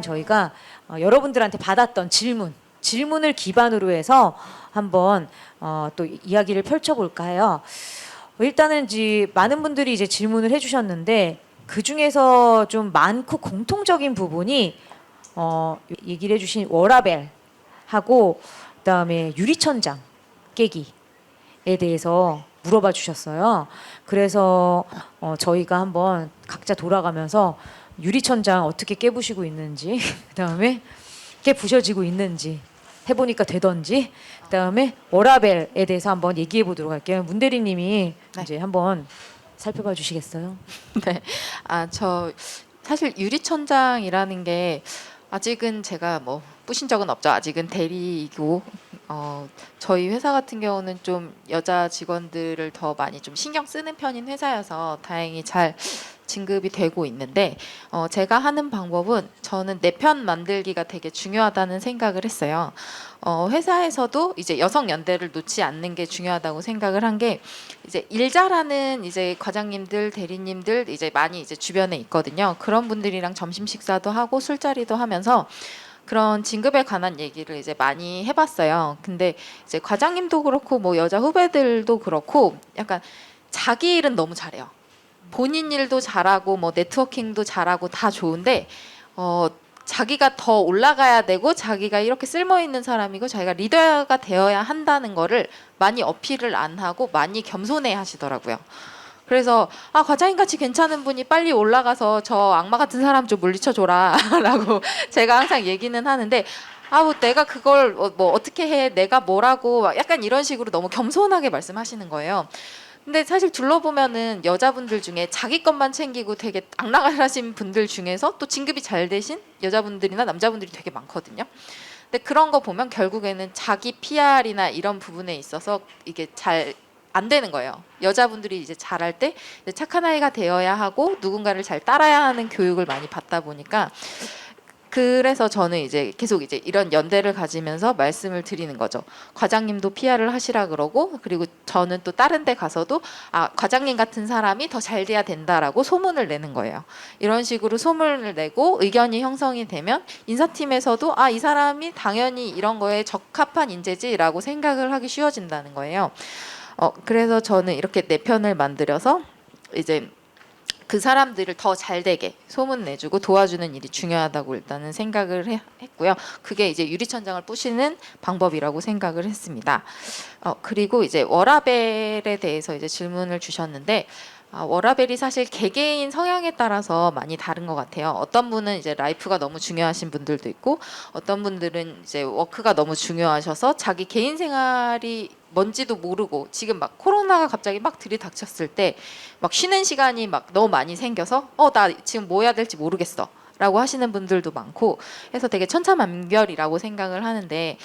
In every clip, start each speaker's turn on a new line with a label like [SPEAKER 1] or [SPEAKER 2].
[SPEAKER 1] 저희가 여러분들한테 받았던 질문을 기반으로 해서 한번 또 이야기를 펼쳐볼까 해요. 일단은 이제 많은 분들이 이제 질문을 해주셨는데 그 중에서 좀 많고 공통적인 부분이 얘기를 해주신 워라밸하고 그다음에 유리천장 깨기에 대해서 물어봐 주셨어요. 그래서 저희가 한번 각자 돌아가면서 유리천장 어떻게 깨부시고 있는지, 그다음에 깨부셔지고 있는지, 해보니까 되던지, 그다음에 워라밸에 대해서 한번 얘기해 보도록 할게요. 문 대리님이
[SPEAKER 2] 네.
[SPEAKER 1] 이제 한번 살펴봐 주시겠어요?
[SPEAKER 2] 네. 저 사실 유리천장이라는 게 아직은 제가 뭐 부신 적은 없죠. 아직은 대리이고 저희 회사 같은 경우는 좀 여자 직원들을 더 많이 좀 신경 쓰는 편인 회사여서 다행히 잘 진급이 되고 있는데 제가 하는 방법은 저는 내 편 만들기가 되게 중요하다는 생각을 했어요. 회사에서도 이제 여성 연대를 놓지 않는 게 중요하다고 생각을 한 게 이제 일 잘하는 이제 과장님들, 대리님들 이제 많이 이제 주변에 있거든요. 그런 분들이랑 점심 식사도 하고 술자리도 하면서 그런 진급에 관한 얘기를 이제 많이 해봤어요. 근데 이제 과장님도 그렇고 뭐 여자 후배들도 그렇고 약간 자기 일은 너무 잘해요. 본인 일도 잘하고 뭐 네트워킹도 잘하고 다 좋은데 자기가 더 올라가야 되고 자기가 이렇게 쓸모 있는 사람이고 자기가 리더가 되어야 한다는 거를 많이 어필을 안 하고 많이 겸손해 하시더라고요. 그래서 과장님 같이 괜찮은 분이 빨리 올라가서 저 악마 같은 사람 좀 물리쳐줘라 라고 제가 항상 얘기는 하는데 뭐 내가 그걸 뭐 어떻게 해 내가 뭐라고 약간 이런 식으로 너무 겸손하게 말씀하시는 거예요. 근데 사실 둘러보면은 여자분들 중에 자기 것만 챙기고 되게 악랄하신 분들 중에서 또 진급이 잘 되신 여자분들이나 남자분들이 되게 많거든요. 근데 그런 거 보면 결국에는 자기 PR이나 이런 부분에 있어서 이게 잘 안 되는 거예요. 여자분들이 이제 잘할 때 착한 아이가 되어야 하고 누군가를 잘 따라야 하는 교육을 많이 받다 보니까 그래서 저는 이제 계속 이제 이런 연대를 가지면서 말씀을 드리는 거죠. 과장님도 PR을 하시라 그러고 그리고 저는 또 다른 데 가서도 과장님 같은 사람이 더 잘 돼야 된다라고 소문을 내는 거예요. 이런 식으로 소문을 내고 의견이 형성이 되면 인사팀에서도 이 사람이 당연히 이런 거에 적합한 인재지라고 생각을 하기 쉬워진다는 거예요. 그래서 저는 이렇게 내 편을 만들어서 이제 그 사람들을 더 잘되게 소문 내주고 도와주는 일이 중요하다고 일단은 생각을 했고요. 그게 이제 유리천장을 부시는 방법이라고 생각을 했습니다. 그리고 이제 워라밸에 대해서 이제 질문을 주셨는데 워라밸이 사실 개개인 성향에 따라서 많이 다른 것 같아요. 어떤 분은 이제 라이프가 너무 중요하신 분들도 있고 어떤 분들은 이제 워크가 너무 중요하셔서 자기 개인 생활이 뭔지도 모르고 지금 막 코로나가 갑자기 막 들이닥쳤을 때 막 쉬는 시간이 막 너무 많이 생겨서 나 지금 뭐 해야 될지 모르겠어 라고 하시는 분들도 많고 해서 되게 천차만별이라고 생각을 하는데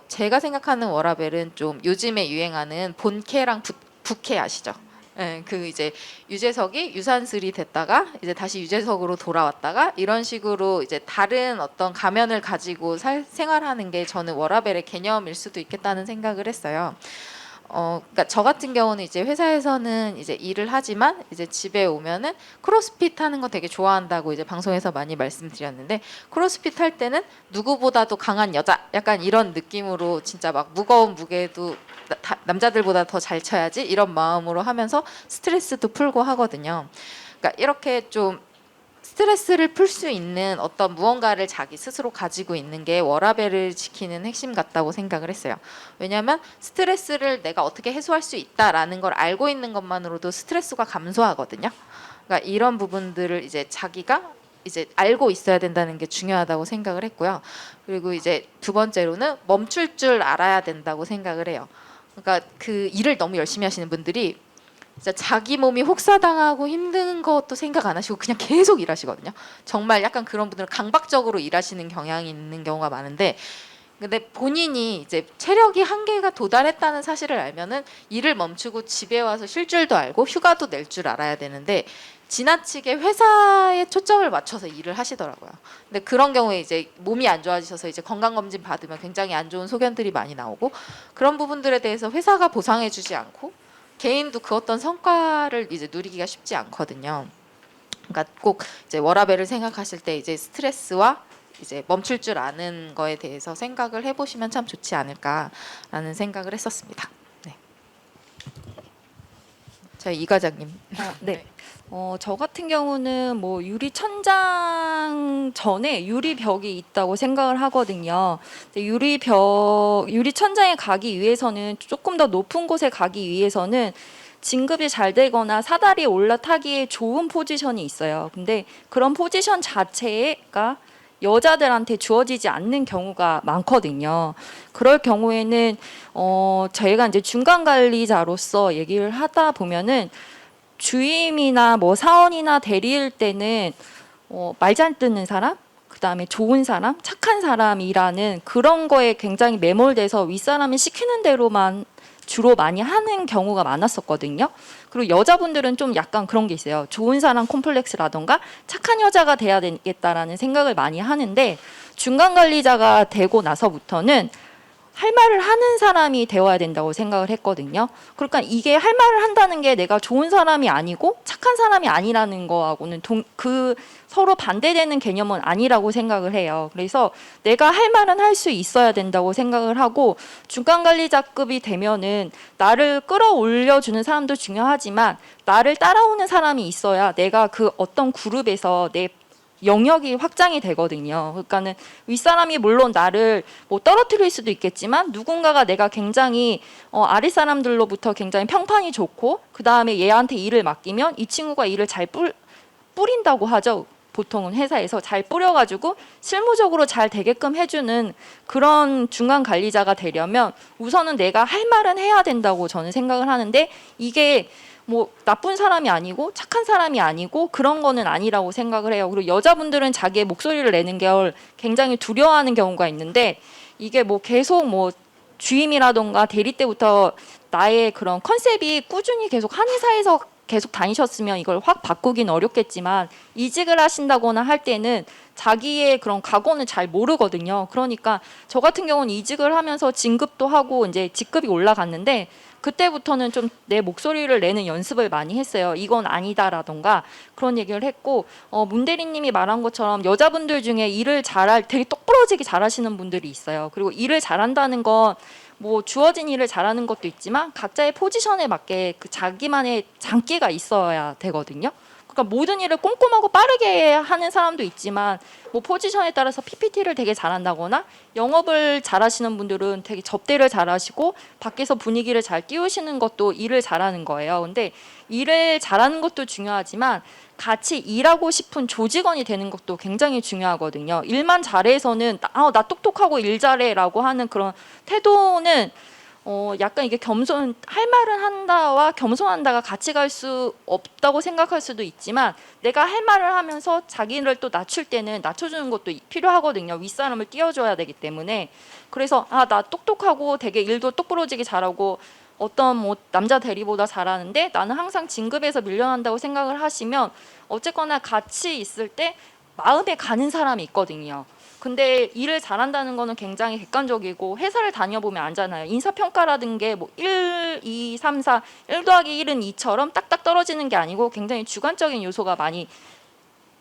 [SPEAKER 2] 제가 생각하는 워라밸은 좀 요즘에 유행하는 본캐랑 부캐 아시죠? 네, 그 이제 유재석이 유산슬이 됐다가 이제 다시 유재석으로 돌아왔다가 이런 식으로 이제 다른 어떤 가면을 가지고 생활하는 게 저는 워라밸의 개념일 수도 있겠다는 생각을 했어요. 그러니까 저 같은 경우는 이제 회사에서는 이제 일을 하지만 이제 집에 오면은 크로스핏 하는 거 되게 좋아한다고 이제 방송에서 많이 말씀드렸는데 크로스핏 할 때는 누구보다도 강한 여자 약간 이런 느낌으로 진짜 막 무거운 무게도 남자들보다 더 잘 쳐야지 이런 마음으로 하면서 스트레스도 풀고 하거든요. 그러니까 이렇게 좀 스트레스를 풀 수 있는 어떤 무언가를 자기 스스로 가지고 있는 게 워라밸을 지키는 핵심 같다고 생각을 했어요. 왜냐하면 스트레스를 내가 어떻게 해소할 수 있다라는 걸 알고 있는 것만으로도 스트레스가 감소하거든요. 그러니까 이런 부분들을 이제 자기가 이제 알고 있어야 된다는 게 중요하다고 생각을 했고요. 그리고 이제 두 번째로는 멈출 줄 알아야 된다고 생각을 해요. 그러니까 그 일을 너무 열심히 하시는 분들이 진짜 자기 몸이 혹사당하고 힘든 것도 생각 안 하시고 그냥 계속 일하시거든요. 정말 약간 그런 분들은 강박적으로 일하시는 경향이 있는 경우가 많은데 근데 본인이 이제 체력이 한계가 도달했다는 사실을 알면은 일을 멈추고 집에 와서 쉴 줄도 알고 휴가도 낼 줄 알아야 되는데 지나치게 회사에 초점을 맞춰서 일을 하시더라고요. 근데 그런 경우에 이제 몸이 안 좋아지셔서 이제 건강검진 받으면 굉장히 안 좋은 소견들이 많이 나오고, 그런 부분들에 대해서 회사가 보상해주지 않고 개인도 그 어떤 성과를 이제 누리기가 쉽지 않거든요. 그러니까 꼭 이제 워라밸을 생각하실 때 이제 스트레스와 이제 멈출 줄 아는 거에 대해서 생각을 해보시면 참 좋지 않을까라는 생각을 했었습니다. 네. 저희 이 과장님.
[SPEAKER 3] 네. 저 같은 경우는 뭐 유리 천장 전에 유리 벽이 있다고 생각을 하거든요. 근데 유리 천장에 가기 위해서는 조금 더 높은 곳에 가기 위해서는 진급이 잘 되거나 사다리에 올라타기에 좋은 포지션이 있어요. 근데 그런 포지션 자체가 여자들한테 주어지지 않는 경우가 많거든요. 그럴 경우에는 저희가 이제 중간 관리자로서 얘기를 하다 보면은 주임이나 뭐 사원이나 대리일 때는 말 잘 듣는 사람, 그다음에 좋은 사람, 착한 사람이라는 그런 거에 굉장히 매몰돼서 윗사람이 시키는 대로만 주로 많이 하는 경우가 많았었거든요. 그리고 여자분들은 좀 약간 그런 게 있어요. 좋은 사람 콤플렉스라던가 착한 여자가 돼야 되겠다라는 생각을 많이 하는데, 중간 관리자가 되고 나서부터는 할 말을 하는 사람이 되어야 된다고 생각을 했거든요. 그러니까 이게 할 말을 한다는 게 내가 좋은 사람이 아니고 착한 사람이 아니라는 거하고는 서로 반대되는 개념은 아니라고 생각을 해요. 그래서 내가 할 말은 할 수 있어야 된다고 생각을 하고, 중간관리자급이 되면은 나를 끌어올려주는 사람도 중요하지만 나를 따라오는 사람이 있어야 내가 그 어떤 그룹에서 내 영역이 확장이 되거든요. 그러니까는 윗사람이 물론 나를 뭐 떨어뜨릴 수도 있겠지만, 누군가가 내가 굉장히 아랫사람들로부터 굉장히 평판이 좋고 그 다음에 얘한테 일을 맡기면 이 친구가 일을 잘 뿌린다고 하죠. 보통은 회사에서 잘 뿌려가지고 실무적으로 잘 되게끔 해주는 그런 중간 관리자가 되려면 우선은 내가 할 말은 해야 된다고 저는 생각을 하는데, 이게 뭐 나쁜 사람이 아니고 착한 사람이 아니고 그런 거는 아니라고 생각을 해요. 그리고 여자분들은 자기의 목소리를 내는 걸 굉장히 두려워하는 경우가 있는데, 이게 뭐 계속 뭐 주임이라던가 대리 때부터 나의 그런 컨셉이 꾸준히 계속 한 회사에서 계속 다니셨으면 이걸 확 바꾸긴 어렵겠지만, 이직을 하신다거나 할 때는 자기의 그런 각오는 잘 모르거든요. 그러니까 저 같은 경우는 이직을 하면서 진급도 하고 이제 직급이 올라갔는데, 그때부터는 좀 내 목소리를 내는 연습을 많이 했어요. 이건 아니다라던가 그런 얘기를 했고, 문 대리님이 말한 것처럼 여자분들 중에 일을 되게 똑부러지게 잘하시는 분들이 있어요. 그리고 일을 잘한다는 건 뭐 주어진 일을 잘하는 것도 있지만 각자의 포지션에 맞게 그 자기만의 장기가 있어야 되거든요. 그러니까 모든 일을 꼼꼼하고 빠르게 하는 사람도 있지만, 뭐 포지션에 따라서 PPT를 되게 잘한다거나 영업을 잘하시는 분들은 되게 접대를 잘하시고 밖에서 분위기를 잘 띄우시는 것도 일을 잘하는 거예요. 근데 일을 잘하는 것도 중요하지만 같이 일하고 싶은 조직원이 되는 것도 굉장히 중요하거든요. 일만 잘해서는 나 똑똑하고 일 잘해라고 하는 그런 태도는 약간 이게 할 말은 한다와 겸손한다가 같이 갈 수 없다고 생각할 수도 있지만, 내가 할 말을 하면서 자기를 또 낮출 때는 낮춰주는 것도 필요하거든요. 윗사람을 띄워줘야 되기 때문에. 그래서 나 똑똑하고 되게 일도 똑부러지게 잘하고 어떤 뭐 남자 대리보다 잘하는데 나는 항상 진급에서 밀려난다고 생각을 하시면, 어쨌거나 같이 있을 때 마음에 가는 사람이 있거든요. 근데 일을 잘한다는 거는 굉장히 객관적이고, 회사를 다녀보면 알잖아요. 인사평가라든 게 뭐 1, 2, 3, 4, 1 더하기 1은 2처럼 딱딱 떨어지는 게 아니고 굉장히 주관적인 요소가 많이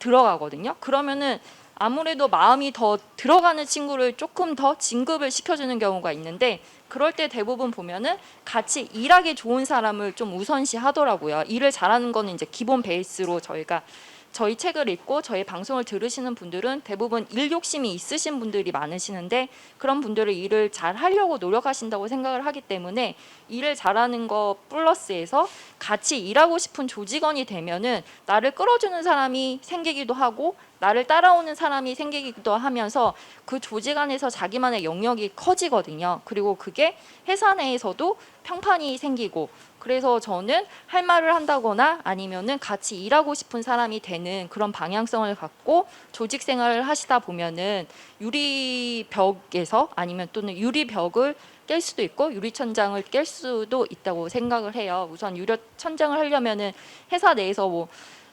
[SPEAKER 3] 들어가거든요. 그러면은 아무래도 마음이 더 들어가는 친구를 조금 더 진급을 시켜주는 경우가 있는데, 그럴 때 대부분 보면은 같이 일하기 좋은 사람을 좀 우선시 하더라고요. 일을 잘하는 거는 이제 기본 베이스로 저희 책을 읽고 저희 방송을 들으시는 분들은 대부분 일 욕심이 있으신 분들이 많으시는데, 그런 분들은 일을 잘 하려고 노력하신다고 생각을 하기 때문에 일을 잘하는 거 플러스해서 같이 일하고 싶은 조직원이 되면은 나를 끌어주는 사람이 생기기도 하고 나를 따라오는 사람이 생기기도 하면서 그 조직 안에서 자기만의 영역이 커지거든요. 그리고 그게 회사 내에서도 평판이 생기고, 그래서 저는 할 말을 한다거나 아니면은 같이 일하고 싶은 사람이 되는 그런 방향성을 갖고 조직 생활을 하시다 보면은 유리벽에서 아니면 또는 유리벽을 깰 수도 있고 유리천장을 깰 수도 있다고 생각을 해요. 우선 유리천장을 하려면은 회사 내에서 뭐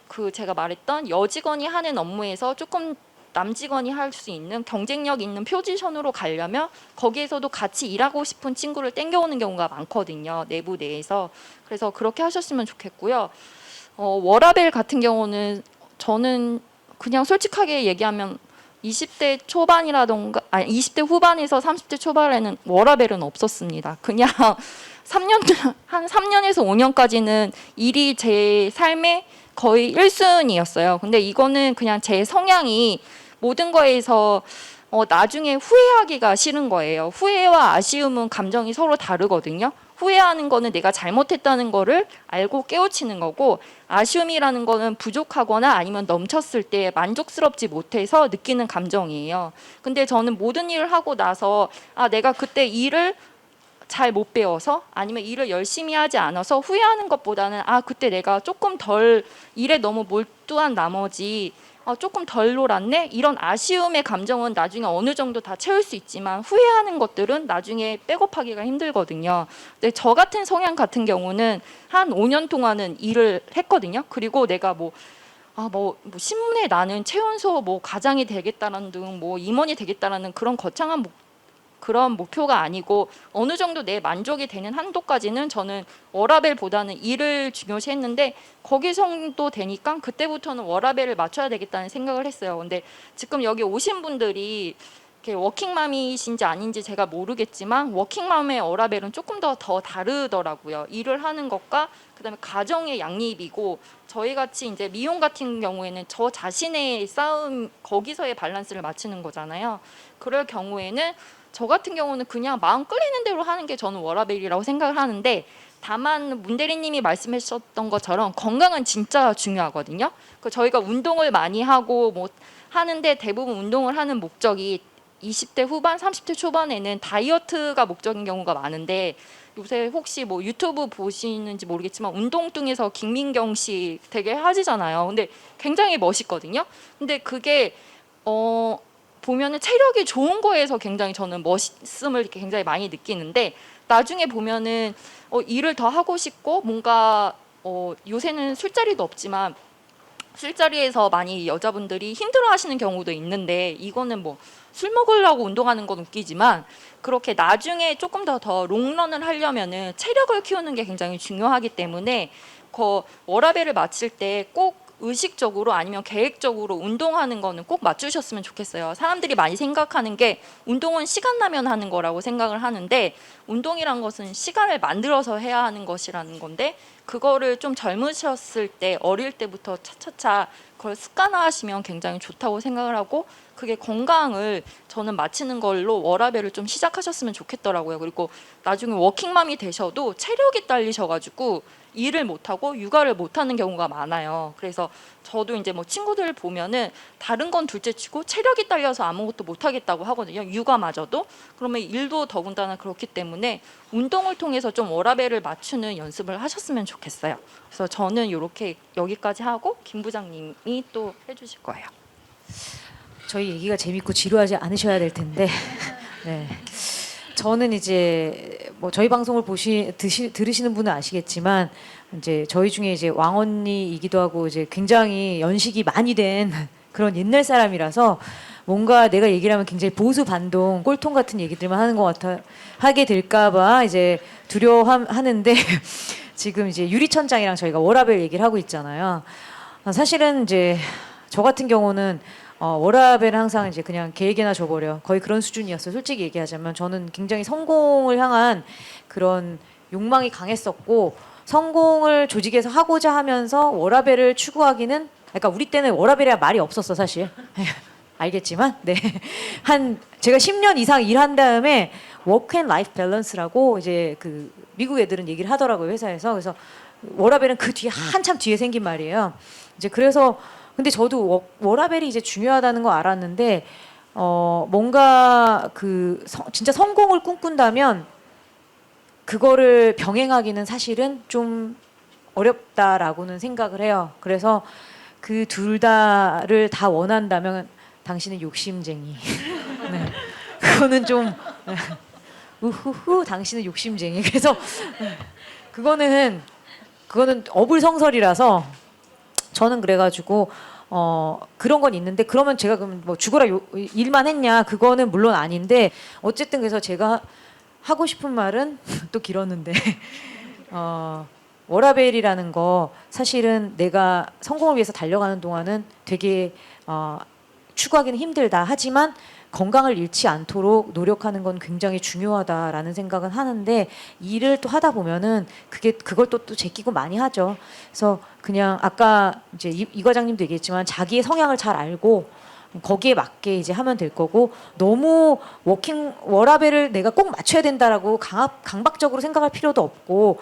[SPEAKER 3] 그 제가 말했던 여직원이 하는 업무에서 조금 남직원이 할 수 있는 경쟁력 있는 포지션으로 가려면 거기에서도 같이 일하고 싶은 친구를 땡겨오는 경우가 많거든요. 내부 내에서. 그래서 그렇게 하셨으면 좋겠고요. 워라밸 같은 경우는 저는 그냥 솔직하게 얘기하면 20대 초반이라던가 아니 20대 후반에서 30대 초반에는 워라밸은 없었습니다. 그냥 3년 한 3년에서 5년까지는 일이 제 삶의 거의 1순위였어요. 근데 이거는 그냥 제 성향이 모든 거에서 나중에 후회하기가 싫은 거예요. 후회와 아쉬움은 감정이 서로 다르거든요. 후회하는 거는 내가 잘못했다는 거를 알고 깨우치는 거고, 아쉬움이라는 거는 부족하거나 아니면 넘쳤을 때 만족스럽지 못해서 느끼는 감정이에요. 근데 저는 모든 일을 하고 나서 내가 그때 일을 잘 못 배워서 아니면 일을 열심히 하지 않아서 후회하는 것보다는 그때 내가 조금 덜 일에 너무 몰두한 나머지 조금 덜 놀았네, 이런 아쉬움의 감정은 나중에 어느 정도 다 채울 수 있지만 후회하는 것들은 나중에 백업하기가 힘들거든요. 근데 저 같은 성향 같은 경우는 한 5년 동안은 일을 했거든요. 그리고 내가 뭐 신문에 나는 최연소 과장이 되겠다라는 등 임원이 되겠다라는 그런 거창한 그런 목표가 아니고 어느 정도 내 만족이 되는 한도까지는 저는 워라밸보다는 일을 중요시했는데, 거기 정도 되니까 그때부터는 워라밸을 맞춰야 되겠다는 생각을 했어요. 근데 지금 여기 오신 분들이 이렇게 워킹맘이신지 아닌지 제가 모르겠지만 워킹맘의 워라밸은 조금 더 다르더라고요. 일을 하는 것과 그다음에 가정의 양립이고, 저희 같이 이제 미용 같은 경우에는 저 자신의 싸움, 거기서의 밸런스를 맞추는 거잖아요. 그럴 경우에는 저 같은 경우는 그냥 마음 끌리는 대로 하는 게 저는 워라밸이라고 생각을 하는데, 다만 문 대리님이 말씀하셨던 것처럼 건강은 진짜 중요하거든요. 저희가 운동을 많이 하고 하는데 대부분 운동을 하는 목적이 20대 후반, 30대 초반에는 다이어트가 목적인 경우가 많은데, 요새 혹시 유튜브 보시는지 모르겠지만 운동뚱에서 김민경 씨 되게 하시잖아요. 근데 굉장히 멋있거든요. 근데 그게 보면은 체력이 좋은 거에서 굉장히 저는 멋있음을 이렇게 굉장히 많이 느끼는데, 나중에 보면은 일을 더 하고 싶고 뭔가 요새는 술자리도 없지만 술자리에서 많이 여자분들이 힘들어하시는 경우도 있는데, 이거는 술 먹으려고 운동하는 건 웃기지만 그렇게 나중에 조금 더 롱런을 하려면은 체력을 키우는 게 굉장히 중요하기 때문에 워라밸을 맞출 때 꼭 의식적으로 아니면 계획적으로 운동하는 거는 꼭 맞추셨으면 좋겠어요. 사람들이 많이 생각하는 게 운동은 시간 나면 하는 거라고 생각을 하는데, 운동이란 것은 시간을 만들어서 해야 하는 것이라는 건데, 그거를 좀 젊으셨을 때 어릴 때부터 차차차 그걸 습관화하시면 굉장히 좋다고 생각을 하고, 그게 건강을 저는 맞추는 걸로 워라밸을 좀 시작하셨으면 좋겠더라고요. 그리고 나중에 워킹맘이 되셔도 체력이 딸리셔가지고 일을 못하고 육아를 못하는 경우가 많아요. 그래서 저도 이제 친구들 보면은 다른 건 둘째치고 체력이 딸려서 아무것도 못하겠다고 하거든요. 육아마저도. 그러면 일도 더군다나 그렇기 때문에 운동을 통해서 좀 워라밸을 맞추는 연습을 하셨으면 좋겠어요. 그래서 저는 이렇게 여기까지 하고 김 부장님이 또 해주실 거예요.
[SPEAKER 1] 저희 얘기가 재밌고 지루하지 않으셔야 될 텐데. 네. 저는 이제 저희 방송을 들으시는 분은 아시겠지만, 이제 저희 중에 이제 왕언니이기도 하고 이제 굉장히 연식이 많이 된 그런 옛날 사람이라서 뭔가 내가 얘기를 하면 굉장히 보수 반동 꼴통 같은 얘기들만 하게 될까봐 이제 두려워하는데 지금 이제 유리천장이랑 저희가 워라밸 얘기를 하고 있잖아요. 사실은 이제 저 같은 경우는 워라밸은 항상 이제 그냥 개에게나 줘버려, 거의 그런 수준이었어요. 솔직히 얘기하자면 저는 굉장히 성공을 향한 그런 욕망이 강했었고, 성공을 조직에서 하고자 하면서 워라밸을 추구하기는, 그러니까 우리 때는 워라밸이라 말이 없었어 사실. 알겠지만, 네. 제가 10년 이상 일한 다음에 워크 앤 라이프 밸런스라고 이제 그 미국 애들은 얘기를 하더라고요, 회사에서. 그래서 워라밸은 그 뒤에 한참 뒤에 생긴 말이에요. 이제 그래서 근데 저도 워라밸이 이제 중요하다는 거 알았는데, 뭔가 진짜 성공을 꿈꾼다면 그거를 병행하기는 사실은 좀 어렵다라고는 생각을 해요. 그래서 그 둘 다를 다 원한다면 당신은 욕심쟁이. 네. 그거는 좀 우후후 당신은 욕심쟁이. 그래서 그거는 어불성설이라서 저는 그래가지고 그런 건 있는데 그러면 제가 그럼 뭐 죽어라 일만 했냐 그거는 물론 아닌데 어쨌든 그래서 제가 하고 싶은 말은 또 길었는데 워라밸이라는 거 사실은 내가 성공을 위해서 달려가는 동안은 되게 추구하기는 힘들다 하지만 건강을 잃지 않도록 노력하는 건 굉장히 중요하다라는 생각은 하는데 일을 또 하다 보면은 그걸 또 제끼고 많이 하죠. 그래서 그냥 아까 이제 이 과장님도 얘기했지만 자기의 성향을 잘 알고 거기에 맞게 이제 하면 될 거고 너무 워라밸을 내가 꼭 맞춰야 된다라고 강박적으로 생각할 필요도 없고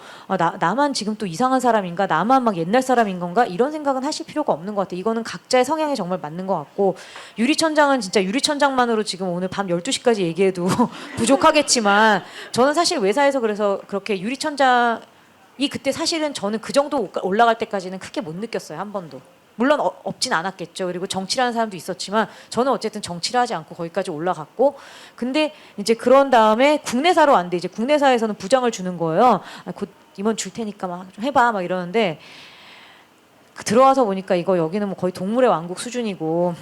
[SPEAKER 1] 나만 지금 또 이상한 사람인가 나만 막 옛날 사람인 건가 이런 생각은 하실 필요가 없는 것 같아요. 이거는 각자의 성향에 정말 맞는 것 같고 유리천장은 진짜 유리천장만으로 지금 오늘 밤 12시까지 얘기해도 부족하겠지만 저는 사실 회사에서 그래서 그렇게 유리천장이 그때 사실은 저는 그 정도 올라갈 때까지는 크게 못 느꼈어요. 한 번도. 물론 없진 않았겠죠. 그리고 정치라는 사람도 있었지만 저는 어쨌든 정치를 하지 않고 거기까지 올라갔고 근데 이제 그런 다음에 국내사로 왔는데 이제 국내사에서는 부장을 주는 거예요. 곧 임원 줄 테니까 막 좀 해봐 막 이러는데 들어와서 보니까 이거 여기는 뭐 거의 동물의 왕국 수준이고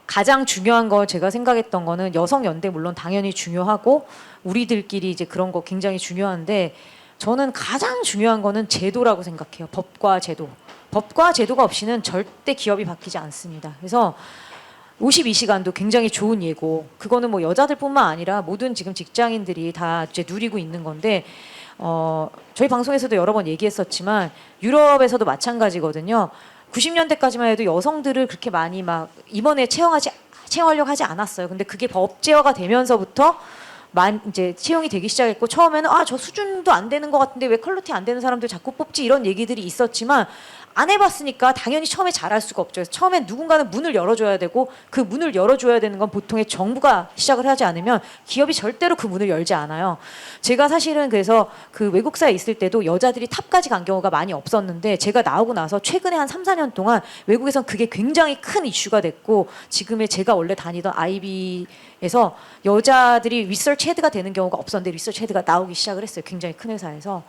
[SPEAKER 1] 가장 중요한 거 제가 생각했던 거는 여성 연대 물론 당연히 중요하고 우리들끼리 이제 그런 거 굉장히 중요한데 저는 가장 중요한 거는 제도라고 생각해요. 법과 제도. 법과 제도가 없이는 절대 기업이 바뀌지 않습니다. 그래서 52시간도 굉장히 좋은 예고. 그거는 뭐 여자들뿐만 아니라 모든 지금 직장인들이 다 이제 누리고 있는 건데 저희 방송에서도 여러 번 얘기했었지만 유럽에서도 마찬가지거든요. 90년대까지만 해도 여성들을 그렇게 많이 막 임원에 채용하려고 하지 않았어요. 근데 그게 법제화가 되면서부터 이제 채용이 되기 시작했고 처음에는 저 수준도 안 되는 것 같은데 왜 퀄리티 안 되는 사람들 자꾸 뽑지 이런 얘기들이 있었지만 안 해봤으니까 당연히 처음에 잘할 수가 없죠. 그래서 처음엔 누군가는 문을 열어줘야 되고 그 문을 열어줘야 되는 건 보통의 정부가 시작을 하지 않으면 기업이 절대로 그 문을 열지 않아요. 제가 사실은 그래서 그 외국사에 있을 때도 여자들이 탑까지 간 경우가 많이 없었는데 제가 나오고 나서 최근에 한 3, 4년 동안 외국에선 그게 굉장히 큰 이슈가 됐고 지금의 제가 원래 다니던 IB에서 여자들이 리서치 헤드가 되는 경우가 없었는데 리서치 헤드가 나오기 시작을 했어요. 굉장히 큰 회사에서.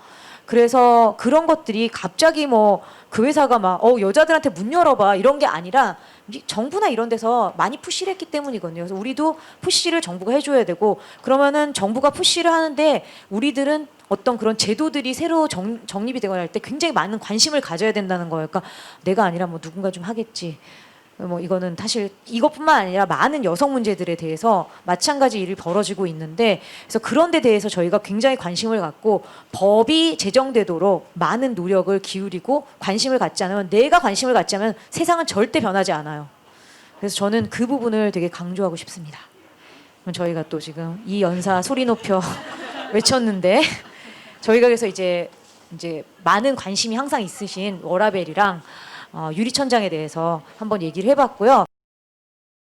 [SPEAKER 1] 그래서 그런 것들이 갑자기 뭐 그 회사가 막 여자들한테 문 열어봐 이런 게 아니라 정부나 이런 데서 많이 푸시를 했기 때문이거든요. 그래서 우리도 푸시를 정부가 해줘야 되고 그러면은 정부가 푸시를 하는데 우리들은 어떤 그런 제도들이 새로 정립이 되거나 할 때 굉장히 많은 관심을 가져야 된다는 거예요. 그러니까 내가 아니라 뭐 누군가 좀 하겠지. 뭐 이거는 사실 이것뿐만 아니라 많은 여성 문제들에 대해서 마찬가지 일이 벌어지고 있는데 그래서 그런 데 대해서 저희가 굉장히 관심을 갖고 법이 제정되도록 많은 노력을 기울이고 관심을 갖지 않으면 내가 관심을 갖지 않으면 세상은 절대 변하지 않아요. 그래서 저는 그 부분을 되게 강조하고 싶습니다. 그럼 저희가 또 지금 이 연사 소리 높여 외쳤는데 저희가 그래서 이제 많은 관심이 항상 있으신 워라밸이랑 유리천장에 대해서 한번 얘기를 해봤고요.